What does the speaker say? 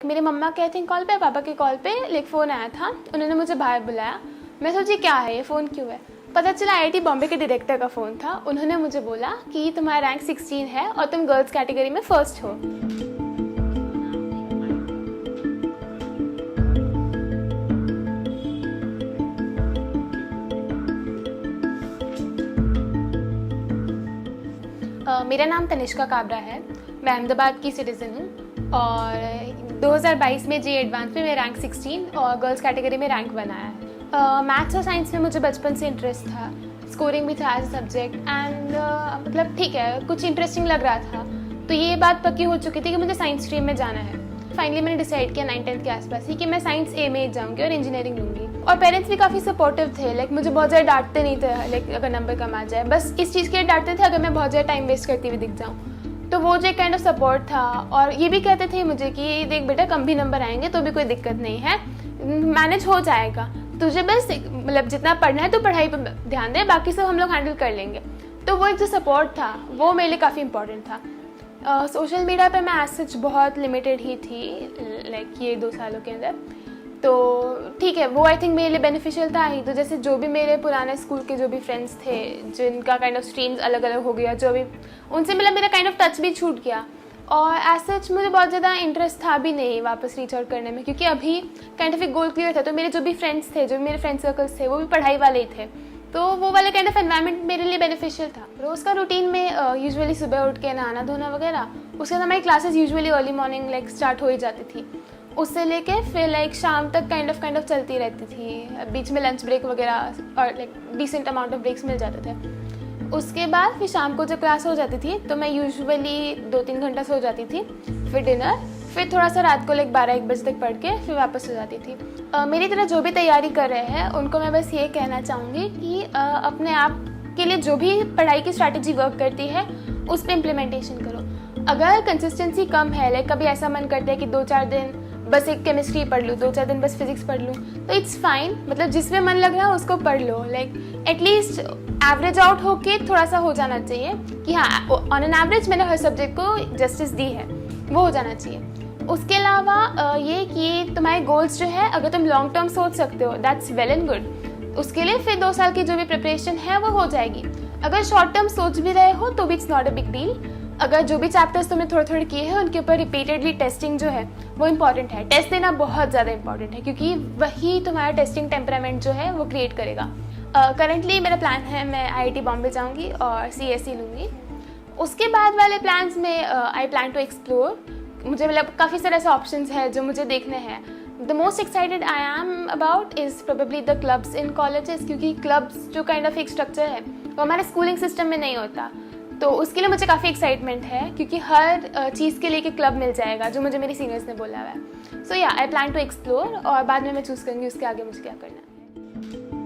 मेरी मम्मा के I think call पे, पापा के कॉल पे लाइक फ़ोन आया था, उन्होंने मुझे बाहर बुलाया। मैं सोची क्या है ये, फ़ोन क्यों है। पता चला आईआईटी बॉम्बे के डायरेक्टर का फ़ोन था। उन्होंने मुझे बोला कि तुम्हारा रैंक 16 है और तुम गर्ल्स कैटेगरी में फर्स्ट हो। मेरा नाम तनिष्का काबरा है, मैं अहमदाबाद की सिटीज़न हूँ और 2022 में जी एडवांस में मेरा रैंक 16 और गर्ल्स कैटेगरी में रैंक 1 आया है। मैथ्स और साइंस में मुझे बचपन से इंटरेस्ट था, स्कोरिंग भी था एज अ सब्जेक्ट एंड मतलब ठीक है, कुछ इंटरेस्टिंग लग रहा था। तो ये बात पक्की हो चुकी थी कि मुझे साइंस स्ट्रीम में जाना है। फाइनली मैंने डिसाइड किया 9-10 के आसपास ही कि मैं साइंस ए में जाऊँगी और इंजीनियरिंग लूँगी। और पेरेंट्स भी काफ़ी सपोर्टिव थे, लाइक मुझे बहुत ज़्यादा डांटते नहीं थे लाइक अगर नंबर कम आ जाए, बस इस चीज़ के लिए डांटते थे अगर मैं बहुत ज़्यादा टाइम वेस्ट करती हुई दिख जाऊँ। तो वो जो एक काइंड ऑफ सपोर्ट था, और ये भी कहते थे मुझे कि देख बेटा कम भी नंबर आएंगे तो भी कोई दिक्कत नहीं है, मैनेज हो जाएगा, तुझे बस मतलब जितना पढ़ना है तो पढ़ाई पर ध्यान दे, बाकी सब हम लोग हैंडल कर लेंगे। तो वो एक जो सपोर्ट था वो मेरे लिए काफ़ी इंपॉर्टेंट था। सोशल मीडिया पे मैं एज सच बहुत लिमिटेड ही थी लाइक ये 2 सालों के अंदर, तो ठीक है वो आई थिंक मेरे लिए बेनिफिशियल था ही। तो जैसे जो भी मेरे पुराने स्कूल के जो भी फ्रेंड्स थे जिनका काइंड ऑफ स्ट्रीम्स अलग अलग हो गया, जो भी उनसे मतलब मेरा काइंड ऑफ टच भी छूट गया और एज सच मुझे बहुत ज़्यादा इंटरेस्ट था भी नहीं वापस रीच आउट करने में, क्योंकि अभी काइंड ऑफ एक गोल क्लियर था। तो मेरे जो भी फ्रेंड्स थे, जो भी मेरे फ्रेंड सर्कल्स थे वो भी पढ़ाई वाले ही थे, तो वो वाले काइंड ऑफ एनवायरनमेंट मेरे लिए बेनिफिशियल था। रोज़ का रूटीन में यूजुअली सुबह उठ के नहाना धोना वगैरह, उसके बाद हमारी classes usually early morning like start हो ही जाती थी, उससे लेके फिर लाइक शाम तक काइंड ऑफ चलती रहती थी। बीच में लंच ब्रेक वगैरह और like decent amount of breaks मिल जाते थे। उसके बाद फिर शाम को जब क्लास हो जाती थी तो मैं यूजुअली 2-3 घंटा सो जाती थी, फिर डिनर, फिर थोड़ा सा रात को लाइक 12-1 बजे तक पढ़ के फिर वापस हो जाती थी। मेरी तरह जो भी तैयारी कर रहे हैं उनको मैं बस ये कहना चाहूँगी कि अपने आप के लिए जो भी पढ़ाई की स्ट्रैटेजी वर्क करती है उस पर इम्प्लीमेंटेशन करो। अगर कंसिस्टेंसी कम है, लाइक कभी ऐसा मन करता है कि 2-4 दिन बस एक केमिस्ट्री पढ़ लूँ, 2-4 दिन बस फिजिक्स पढ़ लूँ, तो इट्स फाइन, मतलब जिसमें मन लग रहा है उसको पढ़ लो। लाइक एटलीस्ट एवरेज आउट होके थोड़ा सा हो जाना चाहिए कि हाँ ऑन एन एवरेज मैंने हर सब्जेक्ट को जस्टिस दी है, वो हो जाना चाहिए। उसके अलावा ये कि तुम्हारे गोल्स जो है अगर तुम लॉन्ग टर्म सोच सकते हो दैट्स वेल एंड गुड, उसके लिए फिर 2 साल की जो भी प्रिपरेशन है वो हो जाएगी। अगर शॉर्ट टर्म सोच भी रहे हो तो भी it's not a big deal. अगर जो भी चैप्टर्स तुमने थोड़े थोड़े किए हैं उनके ऊपर रिपीटेडली टेस्टिंग जो है वो इंपॉर्टेंट है। टेस्ट देना बहुत ज़्यादा इंपॉर्टेंट है क्योंकि वही तुम्हारा टेस्टिंग टेम्परामेंट जो है वो क्रिएट करेगा। करंटली मेरा प्लान है मैं आईआईटी बॉम्बे जाऊंगी और सीएसई लूँगी। उसके बाद वाले प्लान्स में आई प्लान टू एक्सप्लोर, मुझे मतलब काफ़ी सारे ऐसे ऑप्शंस हैं जो मुझे देखने हैं। The most excited I am about is probably the clubs in colleges, क्योंकि क्लब्स जो काइंड ऑफ एक स्ट्रक्चर है वो हमारे स्कूलिंग सिस्टम में नहीं होता, तो उसके लिए मुझे काफ़ी एक्साइटमेंट है क्योंकि हर चीज़ के लिए एक क्लब मिल जाएगा जो मुझे मेरी सीनियर्स ने बोला हुआ है। सो या आई प्लान टू एक्सप्लोर और बाद में मैं चूज़ करूँगी उसके आगे मुझे क्या करना है।